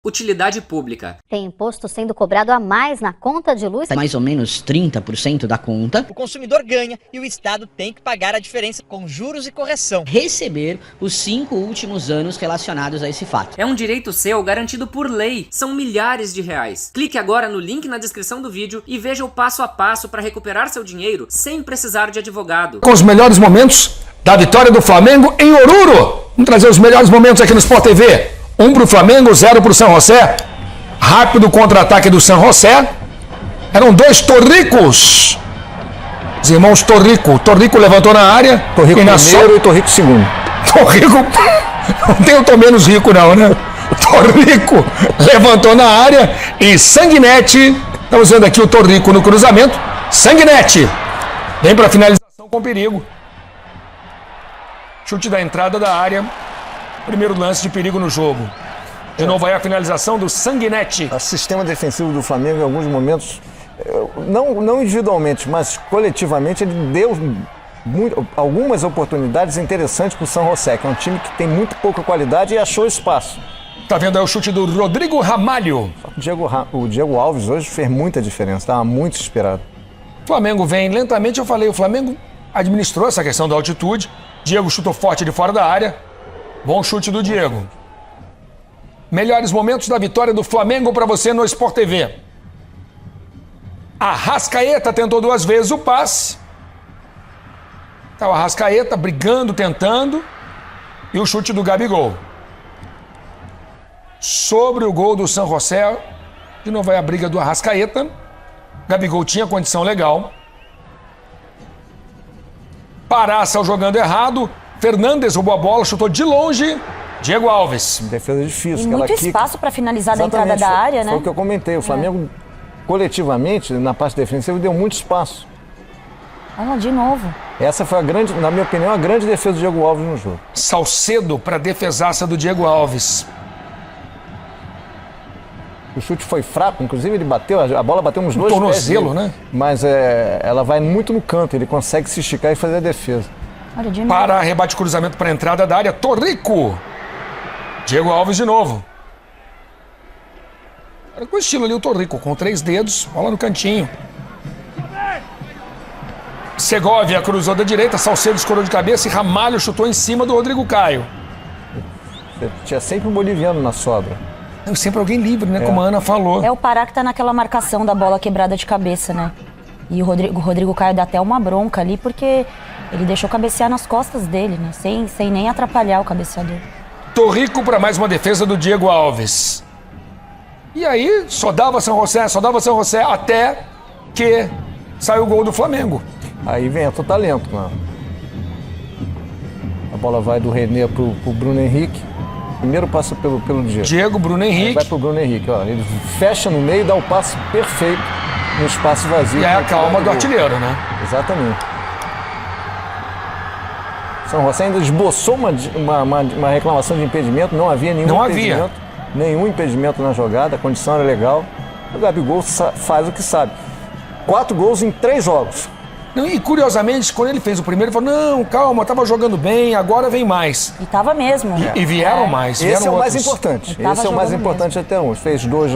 Utilidade pública. Tem imposto sendo cobrado a mais na conta de luz. Mais ou menos 30% da conta. O consumidor ganha e o Estado tem que pagar a diferença com juros e correção. Receber os 5 últimos anos relacionados a esse fato. É um direito seu garantido por lei. São milhares de reais. Clique agora no link na descrição do vídeo e veja o passo a passo para recuperar seu dinheiro sem precisar de advogado. Com os melhores momentos da vitória do Flamengo em Oruro. Vamos trazer os melhores momentos aqui no Sport TV. 1 para o Flamengo, 0 para o San José. Rápido contra-ataque do San José. Eram 2 Torricos. Os irmãos Torrico. Torrico levantou na área. Torrico primeiro e Torrico segundo. Torrico. Não tem o tô menos rico não, né? Torrico levantou na área. E Sanguinetti. Estamos vendo aqui o Torrico no cruzamento. Sanguinetti. Vem para a finalização com perigo. Chute da entrada da área. Primeiro lance de perigo no jogo. De novo aí a finalização do Sanguinetti. O sistema defensivo do Flamengo, em alguns momentos, não individualmente, mas coletivamente, ele deu algumas oportunidades interessantes para o San José, que é um time que tem muito pouca qualidade e achou espaço. Tá vendo aí o chute do Rodrigo Ramalho. O Diego Alves hoje fez muita diferença, estava muito esperado. O Flamengo vem lentamente, eu falei, o Flamengo administrou essa questão da altitude. Diego chutou forte de fora da área. Bom chute do Diego. Melhores momentos da vitória do Flamengo para você no Sport TV. Arrascaeta tentou 2 vezes o passe. Tá o Arrascaeta brigando, tentando. E o chute do Gabigol. Sobre o gol do San José. De novo vai a briga do Arrascaeta. Gabigol tinha condição legal. Pará saiu jogando errado. Fernandes roubou a bola, chutou de longe. Diego Alves. Defesa difícil. E muito espaço para finalizar da entrada da área, né? Foi o que eu comentei. O Flamengo, coletivamente, na parte defensiva, deu muito espaço. Olha, de novo. Essa foi, na minha opinião, a grande defesa do Diego Alves no jogo. Salcedo para a defesaça do Diego Alves. O chute foi fraco, inclusive ele bateu, a bola bateu uns 2 pés. Tornozelo, né? Mas ela vai muito no canto, ele consegue se esticar e fazer a defesa. Para rebate cruzamento para a entrada da área, Torrico. Diego Alves de novo. Olha com o estilo ali o Torrico, com 3 dedos, bola no cantinho. Segovia cruzou da direita, Salcedo escorou de cabeça e Ramalho chutou em cima do Rodrigo Caio. Tinha sempre um boliviano na sobra. Sempre alguém livre, né? Como a Ana falou. É o Pará que tá naquela marcação da bola quebrada de cabeça, né? E o Rodrigo Caio dá até uma bronca ali, porque ele deixou cabecear nas costas dele, né? Sem nem atrapalhar o cabeceador. Torrico para mais uma defesa do Diego Alves. E aí, só dava San José, até que saiu o gol do Flamengo. Aí vem o talento, mano. A bola vai do René pro Bruno Henrique. Primeiro passa pelo Diego. Diego, Bruno Henrique. Aí vai pro Bruno Henrique, ó. Ele fecha no meio e dá o passe perfeito no espaço vazio. E é a calma do artilheiro, né? Exatamente. São José ainda esboçou uma reclamação de impedimento, não havia nenhum impedimento. Nenhum impedimento na jogada, a condição era legal. O Gabigol faz o que sabe. 4 gols em 3 jogos. Não, e curiosamente, quando ele fez o primeiro, ele falou, não, calma, tava jogando bem, agora vem mais. E tava mesmo. E vieram mais. Esse é o mais importante. Esse é o mais importante até hoje. Fez 2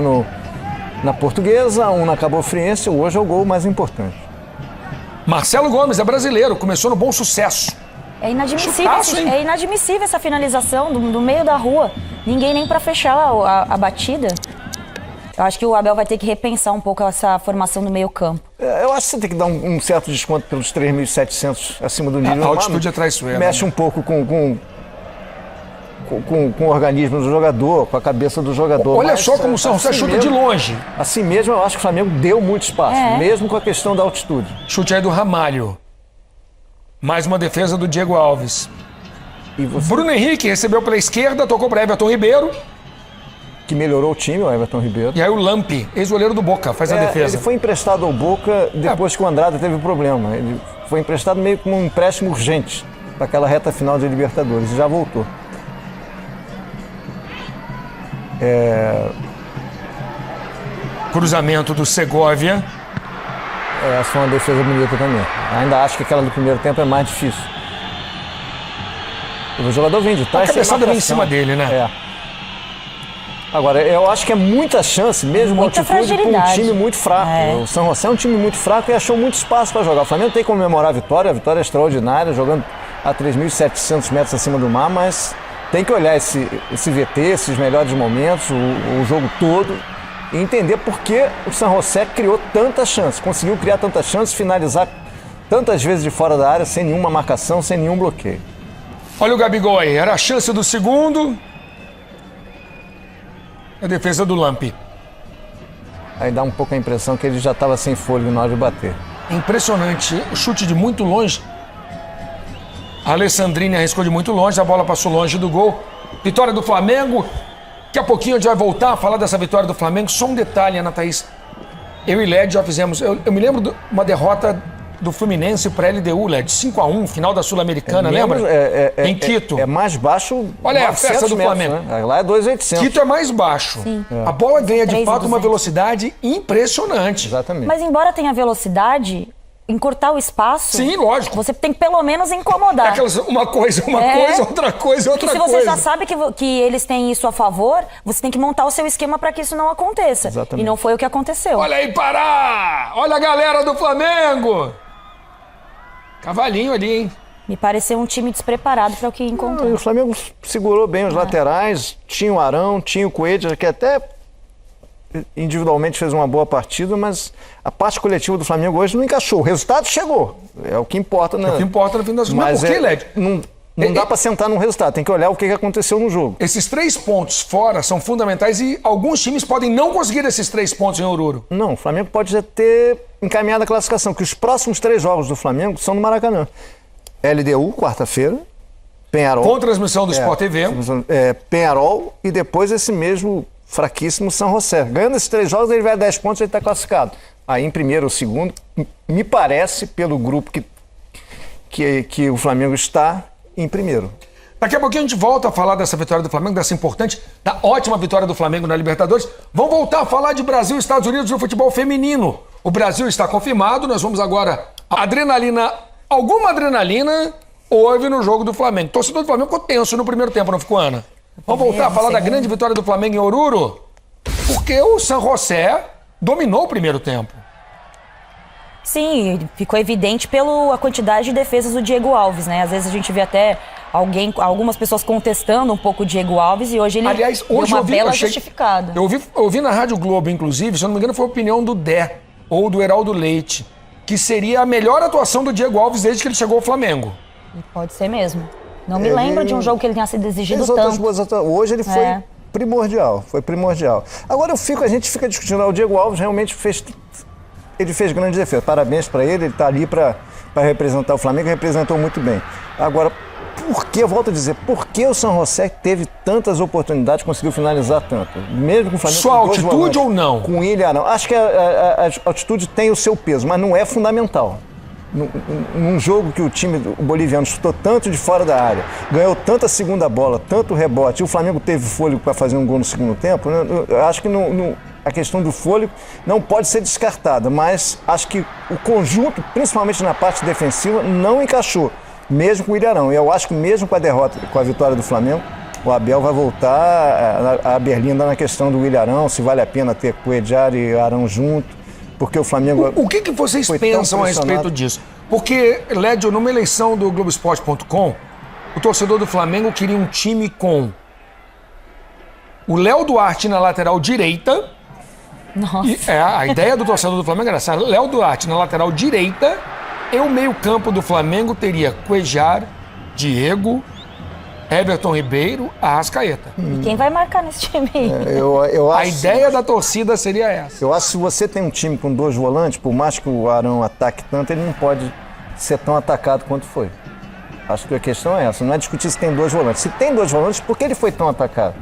na Portuguesa, 1 na Cabo Friense, hoje é o gol mais importante. Marcelo Gomes é brasileiro, começou no Bom Sucesso. É inadmissível essa finalização do meio da rua. Ninguém nem para fechar a batida. Eu acho que o Abel vai ter que repensar um pouco essa formação do meio campo. Eu acho que você tem que dar um certo desconto pelos 3.700 acima do nível. A altitude é traiçoeira. Mexe um pouco com o organismo do jogador, com a cabeça do jogador. Olha só como o São José chuta de longe. Assim mesmo, eu acho que o Flamengo deu muito espaço, mesmo com a questão da altitude. Chute aí do Ramalho. Mais uma defesa do Diego Alves. Bruno Henrique recebeu pela esquerda, tocou para Everton Ribeiro. Que melhorou o time, o Everton Ribeiro. E aí o Lampi, ex-goleiro do Boca, faz a defesa. Ele foi emprestado ao Boca depois que o Andrada teve problema. Ele foi emprestado meio como um empréstimo urgente para aquela reta final de Libertadores e já voltou. Cruzamento do Segovia. Essa foi uma defesa bonita também. Ainda acho que aquela do primeiro tempo é mais difícil. O jogador vem de trás. A cabeçada vem em cima dele, né? Agora, eu acho que é muita chance, mesmo Muita altitude, para um fragilidade. time muito fraco. O San José é um time muito fraco e achou muito espaço para jogar. O Flamengo tem que comemorar a vitória é extraordinária, jogando a 3.700 metros acima do mar, mas tem que olhar esse VT, esses melhores momentos, o jogo todo, e entender por que o San José criou tantas chances, conseguiu criar tantas chances, finalizar tantas vezes de fora da área, sem nenhuma marcação, sem nenhum bloqueio. Olha o Gabigol aí, era a chance do segundo. A defesa do Lampi. Aí dá um pouco a impressão que ele já estava sem fôlego na hora de bater. Impressionante, o chute de muito longe. A Alessandrini arriscou de muito longe, a bola passou longe do gol. Vitória do Flamengo. Daqui a pouquinho a gente vai voltar a falar dessa vitória do Flamengo. Só um detalhe, Ana Thaís. Eu e Led já fizemos... Eu me lembro de uma derrota do Fluminense para a LDU, Led. 5-1, final da Sul-Americana, lembra? Em Quito. É mais baixo. Olha a festa do metros, Flamengo. né? Lá é 2.800. Quito é mais baixo. Sim. A bola ganha de 3.200. fato uma velocidade impressionante. Exatamente. Mas embora tenha velocidade, encurtar o espaço... Sim, lógico. Você tem que pelo menos É incomodar. aquelas, uma coisa, outra coisa, outra Se coisa. você já sabe que eles têm isso a favor, você tem que montar o seu esquema para que isso não aconteça. Exatamente. E não foi o que aconteceu. Olha aí, Pará! Olha a galera do Flamengo! Cavalinho ali, hein? Me pareceu um time despreparado para o que E encontrou. o Flamengo segurou bem os laterais, tinha o Arão, tinha o Coelho, que até individualmente fez uma boa partida, mas a parte coletiva do Flamengo hoje não encaixou. O resultado chegou, é o que importa, né? O que importa no fim das contas. Mas Por que, Led? não dá para sentar num resultado, tem que olhar o que aconteceu no jogo. Esses 3 pontos fora são fundamentais e alguns times podem não conseguir esses 3 pontos em Oruro. Não, o Flamengo pode já ter encaminhado a classificação, que os próximos 3 jogos do Flamengo são no Maracanã. LDU, quarta-feira, Penharol. Com transmissão do Sport TV. Penharol e depois esse mesmo fraquíssimo San José. Ganhando esses 3 jogos, ele vai a 10 pontos e ele está classificado. Aí em primeiro ou segundo, me parece, pelo grupo que o Flamengo está, em primeiro. Daqui a pouquinho a gente volta a falar dessa vitória do Flamengo, dessa importante, da ótima vitória do Flamengo na Libertadores. Vamos voltar a falar de Brasil e Estados Unidos no futebol feminino. O Brasil está confirmado, nós vamos agora... Alguma adrenalina houve no jogo do Flamengo. O torcedor do Flamengo ficou tenso no primeiro tempo, não ficou, Ana? Vamos voltar a falar da grande vitória do Flamengo em Oruro? Porque o San José dominou o primeiro tempo. Sim, ficou evidente pela quantidade de defesas do Diego Alves, né? Às vezes a gente vê até algumas pessoas contestando um pouco o Diego Alves e hoje ele Aliás, deu hoje uma eu vi, bela achei, justificada. Eu ouvi na Rádio Globo, inclusive, se eu não me engano, foi a opinião do Dé ou do Heraldo Leite, que seria a melhor atuação do Diego Alves desde que ele chegou ao Flamengo. E pode ser mesmo. Não me lembro de um jogo que ele tenha sido exigido tanto. Hoje ele foi primordial, Agora a gente fica discutindo, o Diego Alves realmente fez grande defesa. Parabéns para ele está ali para representar o Flamengo, representou muito bem. Agora, volto a dizer, por que o San José teve tantas oportunidades, conseguiu finalizar tanto? Mesmo com o Flamengo. Só a altitude ou não? Com ilha, não. Acho que a altitude tem o seu peso, mas não é fundamental. Num jogo que o time boliviano chutou tanto de fora da área, ganhou tanta segunda bola, tanto rebote, e o Flamengo teve fôlego para fazer um gol no segundo tempo, né? Eu acho que a questão do fôlego não pode ser descartada, mas acho que o conjunto, principalmente na parte defensiva, não encaixou, mesmo com o Ilharão. E eu acho que mesmo com a derrota, com a vitória do Flamengo, o Abel vai voltar a Berlinda na questão do Ilharão, se vale a pena ter Cuéllar e Arão junto, porque o Flamengo... O que vocês pensam a respeito disso? Porque, Lédio, numa eleição do Globoesporte.com, o torcedor do Flamengo queria um time com o Léo Duarte na lateral direita. Nossa. A ideia do torcedor do Flamengo era essa: Léo Duarte na lateral direita e o meio-campo do Flamengo teria Cuéllar, Diego, Everton Ribeiro, Arrascaeta. E quem vai marcar nesse time aí? Eu acho, a ideia da torcida seria essa. Eu acho que se você tem um time com 2 volantes, por mais que o Arão ataque tanto, ele não pode ser tão atacado quanto foi. Acho que a questão é essa, não é discutir se tem 2 volantes. Se tem 2 volantes, por que ele foi tão atacado?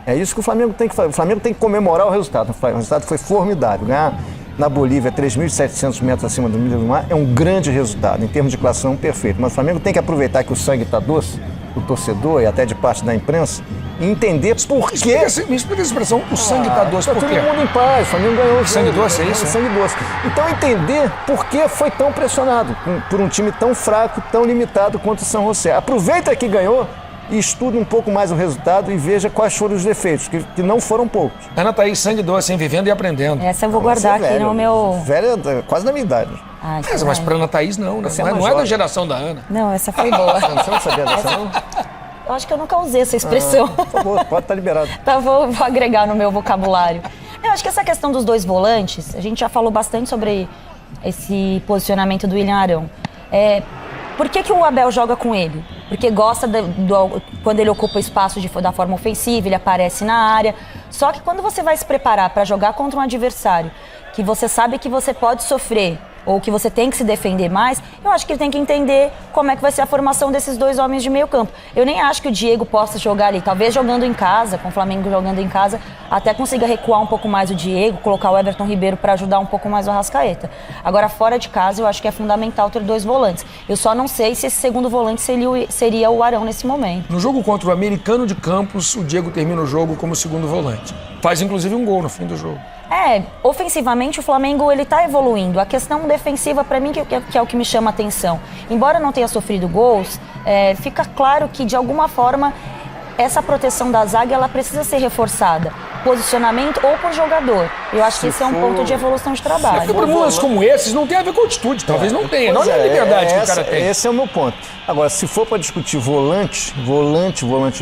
É isso que o Flamengo tem que fazer. O Flamengo tem que comemorar o resultado. O resultado foi formidável. Ganhar na Bolívia 3.700 metros acima do nível do mar é um grande resultado. Em termos de classificação, perfeito. Mas o Flamengo tem que aproveitar que o sangue está doce, do torcedor e até de parte da imprensa, e entender por quê. Me explica essa expressão, o sangue está doce, por quê? Todo mundo em paz, o Flamengo ganhou o sangue doce, é isso? Sangue doce. Então entender por que foi tão pressionado por um time tão fraco, tão limitado quanto o San José. Aproveita que ganhou e estude um pouco mais o resultado e veja quais foram os defeitos, que não foram poucos. Ana Thaís, sangue doce, hein? Vivendo e aprendendo. Essa eu vou guardar aqui no meu... Velha, quase da minha idade. Mas pra Ana Thaís não, né? Não é da geração da Ana. Não, essa foi boa. Você não sabia dessa, não? Eu acho que eu nunca usei essa expressão. Por favor, pode estar liberado. Tá, vou agregar no meu vocabulário. Eu acho que essa questão dos dois volantes, a gente já falou bastante sobre esse posicionamento do William Arão. Por que o Abel joga com ele? Porque gosta quando ele ocupa o espaço da forma ofensiva, ele aparece na área. Só que quando você vai se preparar para jogar contra um adversário que você sabe que você pode sofrer ou que você tem que se defender mais, eu acho que ele tem que entender como é que vai ser a formação desses dois homens de meio campo. Eu nem acho que o Diego possa jogar ali, talvez jogando em casa, com o Flamengo jogando em casa, até consiga recuar um pouco mais o Diego, colocar o Everton Ribeiro para ajudar um pouco mais o Arrascaeta. Agora, fora de casa, eu acho que é fundamental ter dois volantes. Eu só não sei se esse segundo volante seria o Arão nesse momento. No jogo contra o Americano de Campos, o Diego termina o jogo como segundo volante. Faz, inclusive, um gol no fim do jogo. Ofensivamente o Flamengo ele tá evoluindo. A questão defensiva, para mim, que é o que me chama a atenção. Embora não tenha sofrido gols, fica claro que, de alguma forma, essa proteção da zaga ela precisa ser reforçada. Posicionamento ou por jogador. Eu acho que esse é um ponto de evolução de trabalho. Porque problemas como esses não tem a ver com atitude, talvez não tenha. Não é a liberdade que o cara tem. Esse é o meu ponto. Agora, se for para discutir volante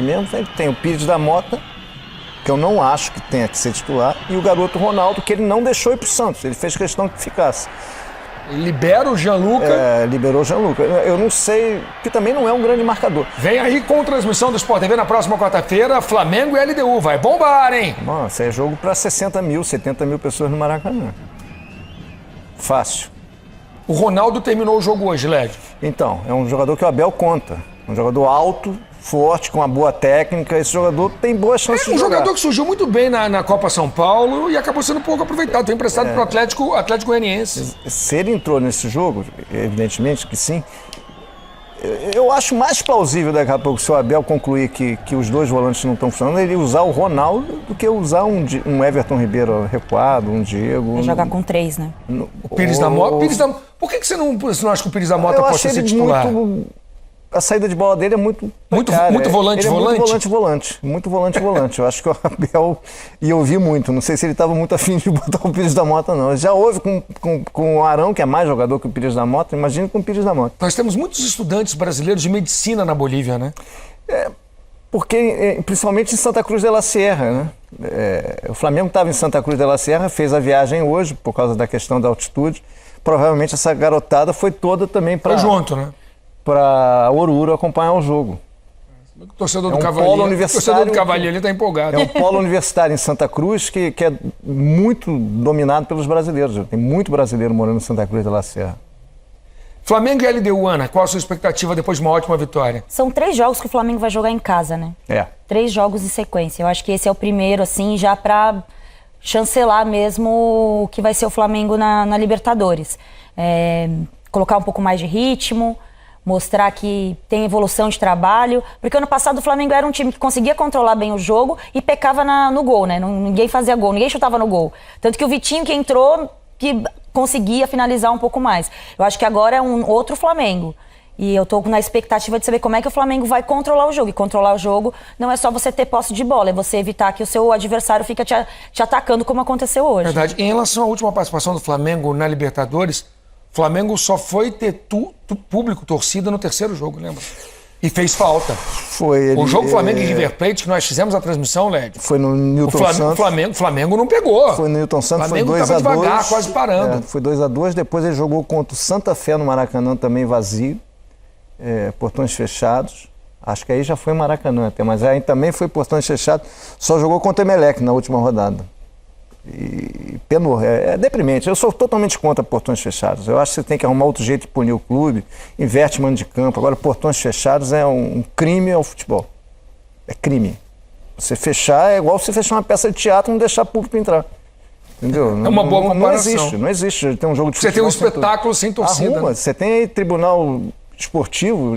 mesmo, tem o Pires da Mota, que eu não acho que tenha que ser titular, e o garoto Ronaldo, que ele não deixou ir pro Santos, ele fez questão que ficasse. Libera o Gianluca. Liberou o Gianluca. Eu não sei, que também não é um grande marcador. Vem aí com transmissão do Sport TV na próxima quarta-feira, Flamengo e LDU. Vai bombar, hein? Nossa, é jogo para 60 mil, 70 mil pessoas no Maracanã. Fácil. O Ronaldo terminou o jogo hoje, Led. Então, é um jogador que o Abel conta. Um jogador alto, forte, com uma boa técnica. Esse jogador tem boa chance de jogar. Um jogador que surgiu muito bem na Copa São Paulo e acabou sendo pouco aproveitado. Foi emprestado para o Atlético Goianiense. Se ele entrou nesse jogo, evidentemente que sim, eu acho mais plausível daqui a pouco, se o Abel concluir que os dois volantes não estão funcionando, ele usar o Ronaldo do que usar um Everton Ribeiro recuado, um Diego. Vai jogar com 3, né? O Pires da Mota. Por que você não acha que o Pires da Mota possa ser titular? A saída de bola dele é muito volante. Muito volante. Eu acho que o Abel ia ouvir muito. Não sei se ele estava muito afim de botar o Pires da Mota, não. Já houve com o Arão, que é mais jogador que o Pires da Mota. Imagina com o Pires da Mota. Nós temos muitos estudantes brasileiros de medicina na Bolívia, né? Porque, principalmente em Santa Cruz de la Sierra, né? O Flamengo estava em Santa Cruz de la Sierra, fez a viagem hoje, por causa da questão da altitude. Provavelmente essa garotada foi toda também para... Foi junto, né? Para Oruro acompanhar o jogo. O torcedor do Cavalieri está empolgado. É um polo universitário em Santa Cruz que é muito dominado pelos brasileiros. Tem muito brasileiro morando em Santa Cruz de la Sierra. Flamengo e LDU, Ana, qual a sua expectativa depois de uma ótima vitória? São 3 jogos que o Flamengo vai jogar em casa, né? 3 jogos em sequência. Eu acho que esse é o primeiro, assim, já para chancelar mesmo o que vai ser o Flamengo na Libertadores. Colocar um pouco mais de ritmo, mostrar que tem evolução de trabalho, porque ano passado o Flamengo era um time que conseguia controlar bem o jogo e pecava no gol, né? Ninguém fazia gol, ninguém chutava no gol. Tanto que o Vitinho que entrou, que conseguia finalizar um pouco mais. Eu acho que agora é um outro Flamengo. E eu tô na expectativa de saber como é que o Flamengo vai controlar o jogo. E controlar o jogo não é só você ter posse de bola, é você evitar que o seu adversário fique te atacando como aconteceu hoje. Verdade. Em relação à última participação do Flamengo na Libertadores, o Flamengo só foi ter público, torcida no terceiro jogo, lembra? E fez falta. O jogo Flamengo e River Plate, que nós fizemos a transmissão, Led. Foi no Newton Santos. O Flamengo não pegou. Foi no Newton Santos, foi 2-2. O Flamengo estava devagar, quase parando. Foi 2-2, depois ele jogou contra o Santa Fé no Maracanã, também vazio. Portões fechados. Acho que aí já foi Maracanã até, mas aí também foi portões fechados. Só jogou contra o Emelec na última rodada. E penou, é deprimente. Eu sou totalmente contra portões fechados. Eu acho que você tem que arrumar outro jeito de punir o clube, inverte mano de campo. Agora, portões fechados é um crime ao futebol. É crime. Você fechar é igual você fechar uma peça de teatro e não deixar público entrar. Entendeu? É uma boa comparação. Não existe. Tem um jogo de futebol. Você tem um espetáculo sem torcida. Arruma. Né? Você tem aí tribunal esportivo,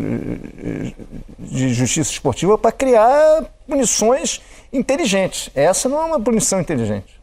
de justiça esportiva, para criar punições inteligentes. Essa não é uma punição inteligente.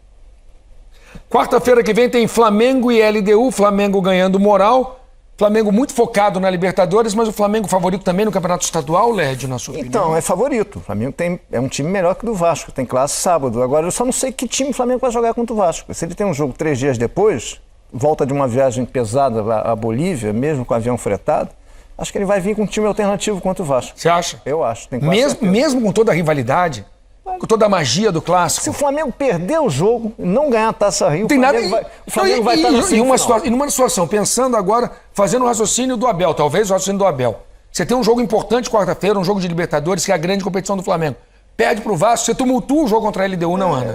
Quarta-feira que vem tem Flamengo e LDU, Flamengo ganhando moral Flamengo muito focado na Libertadores, mas o Flamengo favorito também no Campeonato Estadual, Lédio, na sua opinião? Então, é favorito. O Flamengo é um time melhor que o do Vasco, tem classe sábado. Agora, eu só não sei que time o Flamengo vai jogar contra o Vasco. Se ele tem um jogo 3 dias depois, volta de uma viagem pesada à Bolívia, mesmo com avião fretado, acho que ele vai vir com um time alternativo contra o Vasco. Você acha? Eu acho. Tem quase Mesmo com toda a rivalidade, com toda a magia do clássico. Se o Flamengo perder o jogo, não ganhar a Taça Rio, Não tem nada. o Flamengo vai estar na semifinal. E numa situação, pensando agora, fazendo o raciocínio do Abel, talvez o raciocínio do Abel. Você tem um jogo importante quarta-feira, um jogo de Libertadores, que é a grande competição do Flamengo. Perde pro Vasco, você tumultua o jogo contra a LDU, não, Ana?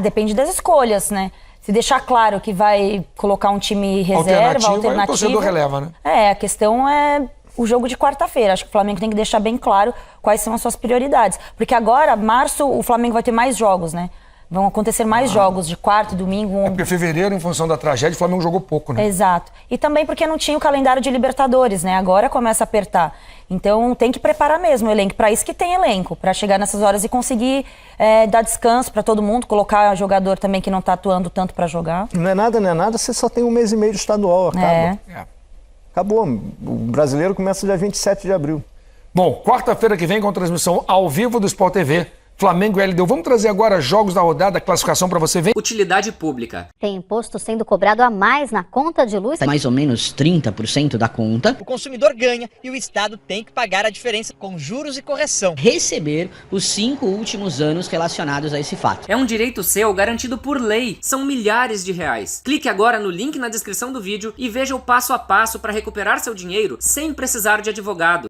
Depende das escolhas, né? Se deixar claro que vai colocar um time reserva, alternativo. O torcedor releva, né? A questão é o jogo de quarta-feira. Acho que o Flamengo tem que deixar bem claro quais são as suas prioridades. Porque agora, março, o Flamengo vai ter mais jogos, né? Vão acontecer mais jogos de quarta e domingo. Porque fevereiro, em função da tragédia, o Flamengo jogou pouco, né? Exato. E também porque não tinha o calendário de Libertadores, né? Agora começa a apertar. Então tem que preparar mesmo o elenco. Para isso que tem elenco, para chegar nessas horas e conseguir dar descanso para todo mundo, colocar jogador também que não está atuando tanto para jogar. Não é nada, você só tem um mês e meio de estadual, acaba. Acabou. O brasileiro começa dia 27 de abril. Bom, quarta-feira que vem com transmissão ao vivo do Sport TV, Flamengo e LDU. Vamos trazer agora jogos da rodada, classificação para você ver. Utilidade pública. Tem imposto sendo cobrado a mais na conta de luz. Mais ou menos 30% da conta. O consumidor ganha e o Estado tem que pagar a diferença com juros e correção. Receber os 5 últimos anos relacionados a esse fato. É um direito seu garantido por lei. São milhares de reais. Clique agora no link na descrição do vídeo e veja o passo a passo para recuperar seu dinheiro sem precisar de advogado.